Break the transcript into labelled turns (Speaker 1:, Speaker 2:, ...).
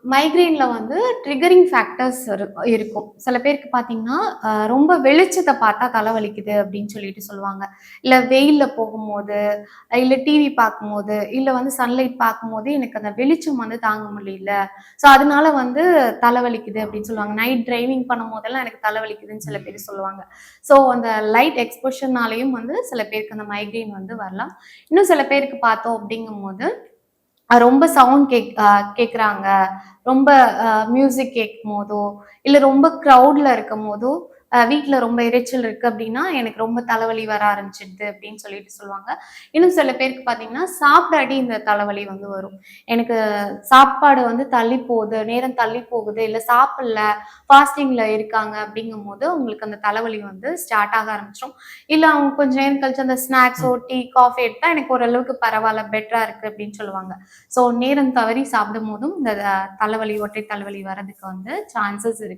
Speaker 1: மைக்ரேன்ல வந்து triggering factors இருக்கும். சில பேருக்கு பார்த்தீங்கன்னா, ரொம்ப வெளிச்சத்த பார்த்தா தலைவலிக்குது அப்படின்னு சொல்லிட்டு சொல்லுவாங்க. இல்ல வெயில்ல போகும்போது, இல்ல டிவி பார்க்கும்போது, இல்ல வந்து சன்லைட் பார்க்கும்போது எனக்கு அந்த வெளிச்சம் வந்து தாங்க முடியல. ஸோ அதனால வந்து தலைவலிக்குது அப்படின்னு சொல்லுவாங்க. நைட் டிரைவிங் பண்ணும்போதெல்லாம் எனக்கு தலைவலிக்குதுன்னு சில பேர் சொல்லுவாங்க. ஸோ அந்த லைட் எக்ஸ்போஷர்னாலயும் வந்து சில பேருக்கு அந்த மைக்ரேன் வந்து வரலாம். இன்னும் சில பேருக்கு பார்த்தோம் அப்படிங்கும்போது, ரொம்ப சவுண்ட் கேட்குறாங்க. ரொம்ப மியூசிக் கேட்கும்போதோ, இல்ல ரொம்ப கிரவுட்ல இருக்கும்போதோ, வீட்ல ரொம்ப இரைச்சல் இருக்கு அப்டின்னா, எனக்கு ரொம்ப தலைவலி வர ஆரம்பிச்சுடுது அப்டின்னு சொல்லிட்டு சொல்லுவாங்க. இன்னும் சில பேருக்கு பார்த்தீங்கன்னா, சாப்பிடாட்டி இந்த தலைவலி வந்து வரும். எனக்கு சாப்பாடு வந்து தள்ளி போகுது, நேரம் தள்ளி போகுது, இல்ல சாப்பிடல, ஃபாஸ்டிங்ல இருக்காங்க அப்டிங்கும்போது, உங்களுக்கு அந்த தலைவலி வந்து ஸ்டார்ட் ஆக ஆரம்பிச்சுரும். இல்ல அவங்க கொஞ்சம் நேரம் கழிச்சு அந்த ஸ்நாக்ஸோ,
Speaker 2: ம்.
Speaker 1: டீ, காஃபி எடுத்தா எனக்கு ஓரளவுக்கு பரவால்ல, பெட்டரா இருக்கு அப்டின்னு சொல்லுவாங்க. ஸோ நேரம் தவறி சாப்பிடும்போதும் இந்த தலைவலி, ஒற்றை தலைவலி வரதுக்கு வந்து சான்சஸ் இருக்கு.